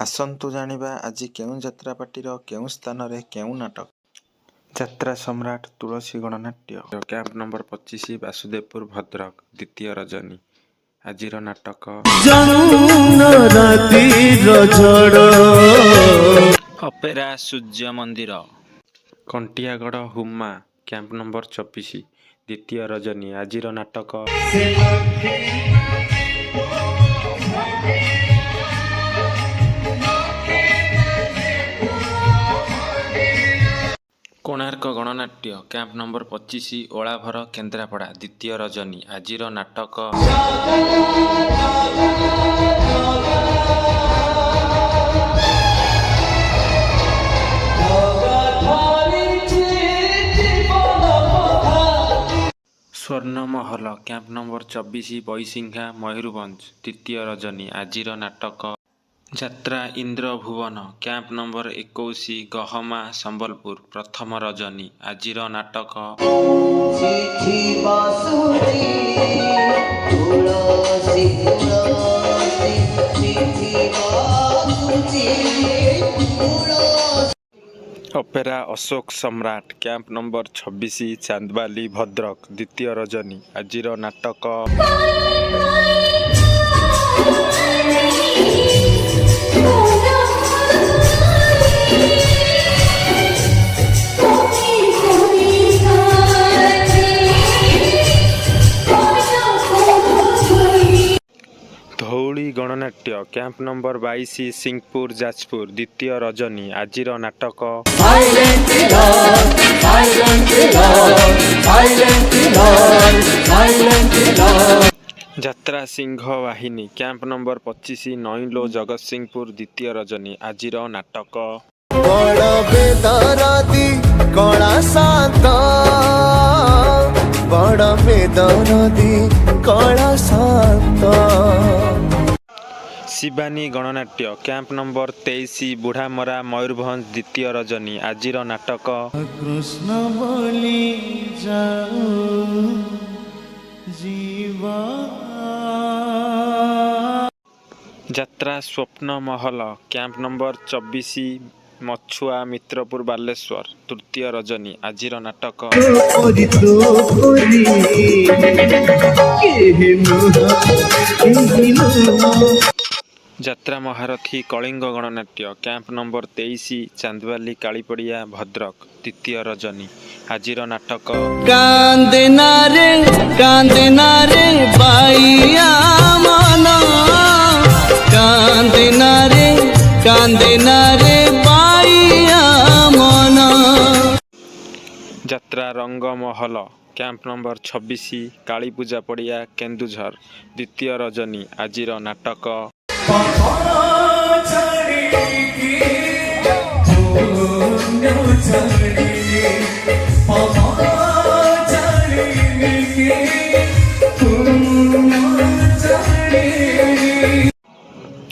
ଆସନ୍ତୁ ଜାଣିବା ଆଜି କେଉଁ ଯାତ୍ରାପାର୍ଟିର କେଉଁ ସ୍ଥାନରେ କେଉଁ ନାଟକ। ଯାତ୍ରା ସମ୍ରାଟ ତୁଳସୀ ଗଣନାଟ୍ୟ କ୍ୟାମ୍ପ ନମ୍ବର 25 ବାସୁଦେବପୁର ଭଦ୍ରକ ଦ୍ୱିତୀୟ ରଜନୀ। ଆଜିର ନାଟକ ଅପେରା ସୂର୍ଯ୍ୟ ମନ୍ଦିର କଣ୍ଟିଆଗଡ଼ ହୁମା କ୍ୟାମ୍ପ ନମ୍ବର 24 ଦ୍ୱିତୀୟ ରଜନୀ। ଆଜିର ନାଟକ କୋଣାର୍କ ଗଣନାଟ୍ୟ କ୍ୟାମ୍ପ ନମ୍ବର 25 ଓଳାଭର କେନ୍ଦ୍ରାପଡ଼ା ଦ୍ୱିତୀୟ ରଜନୀ। ଆଜିର ନାଟକ ସ୍ୱର୍ଣ୍ଣମହଲ କ୍ୟାମ୍ପ ନମ୍ବର 24 ବୈଶିଙ୍ଘା ମୟୂରଭଞ୍ଜ ଦ୍ୱିତୀୟ ରଜନୀ। ଆଜିର ନାଟକ ଯାତ୍ରା ଇନ୍ଦ୍ରଭୁବନ କ୍ୟାମ୍ପ ନମ୍ବର 21 ଗହମା ସମ୍ବଲପୁର ପ୍ରଥମ ରଜନୀ। ଆଜିର ନାଟକ ଅପେରା ଅଶୋକ ସମ୍ରାଟ କ୍ୟାମ୍ପ ନମ୍ବର 26 ଚାନ୍ଦବାଲି ଭଦ୍ରକ ଦ୍ୱିତୀୟ ରଜନୀ। ଆଜିର ନାଟକ ଧଉଳି ଗଣନାଟ୍ୟ କ୍ୟାମ୍ପ ନମ୍ବର 22 ସିଂପୁର ଯାଜପୁର ଦ୍ୱିତୀୟ ରଜନୀ। ଆଜିର ନାଟକ ଯାତ୍ରା ସିଂହ ବାହିନୀ କ୍ୟାମ୍ପ ନମ୍ବର 25 ନଇଲୋ ଜଗତସିଂହପୁର ଦ୍ୱିତୀୟ ରଜନୀ। ଆଜିର ନାଟକ ବଡ଼ ବେଦରଦି କଳା ଶାନ୍ତ ବଡ଼ ବେଦରଦି କଳା ଶାନ୍ତ ଶିବାନୀ ଗଣନାଟ୍ୟ କ୍ୟାମ୍ପ ନମ୍ବର 23 ବୁଢ଼ାମରା ମୟୂରଭଞ୍ଜ ଦ୍ୱିତୀୟ ରଜନୀ। ଆଜିର ନାଟକ କୃଷ୍ଣ ବୋଲି ଯାଉ ଜୀବା ଯାତ୍ରା ସ୍ୱପ୍ନ ମହଲ କ୍ୟାମ୍ପ ନମ୍ବର 24 ମଛୁଆ ମିତ୍ରପୁର ବାଲେଶ୍ୱର ତୃତୀୟ ରଜନୀ। ଆଜିର ନାଟକ ଯାତ୍ରା ମହାରଥୀ କଳିଙ୍ଗ ଗଣନାଟ୍ୟ କ୍ୟାମ୍ପ ନମ୍ବର 23 ଚାନ୍ଦବାଲି କାଳିପଡ଼ିଆ ଭଦ୍ରକ ଦ୍ୱିତୀୟ ରଜନୀ। ଆଜିର ନାଟକ କାନ୍ଦେନାରେ ବାଇଆ ମନ କାନ୍ଦେନାରେ ବାଇଆ ମନ ଯାତ୍ରା ରଙ୍ଗମହଲ କ୍ୟାମ୍ପ ନମ୍ବର 26 କାଳୀପୂଜା ପଡ଼ିଆ କେନ୍ଦୁଝର ଦ୍ୱିତୀୟ ରଜନୀ। ଆଜିର ନାଟକ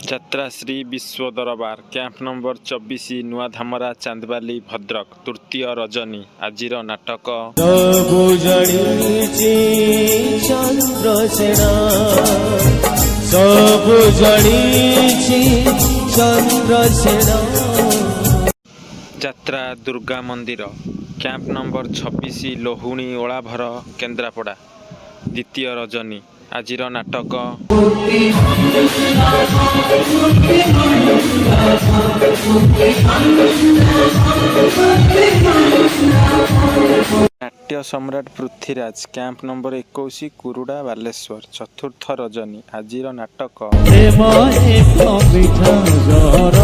ଯାତ୍ରା ଶ୍ରୀ ବିଶ୍ୱ ଦରବାର କ୍ୟାମ୍ପ ନମ୍ବର 24 ନୂଆଧାମରା ଚାନ୍ଦବାଲି ଭଦ୍ରକ ତୃତୀୟ ରଜନୀ। ଆଜିର ନାଟକ ସବୁ ଜଳିଛି ଚନ୍ଦ୍ରସେନା ସବୁ ଜଳିଛି ଚନ୍ଦ୍ରସେନା ଯାତ୍ରା ଦୁର୍ଗା ମନ୍ଦିର କ୍ୟାମ୍ପ ନମ୍ବର 26 ଲୋହୁଣୀ ଓଳାଭର କେନ୍ଦ୍ରାପଡ଼ା ଦ୍ୱିତୀୟ ରଜନୀ। ଆଜିର ନାଟକ ନାଟ୍ୟ ସମ୍ରାଟ ପୃଥ୍ୱୀରାଜ କ୍ୟାମ୍ପ ନମ୍ବର 21 କୁରୁଡ଼ା ବାଲେଶ୍ୱର ଚତୁର୍ଥ ରଜନୀ। ଆଜିର ନାଟକ ପ୍ରେମ ଏକ ମିଠା ଜହର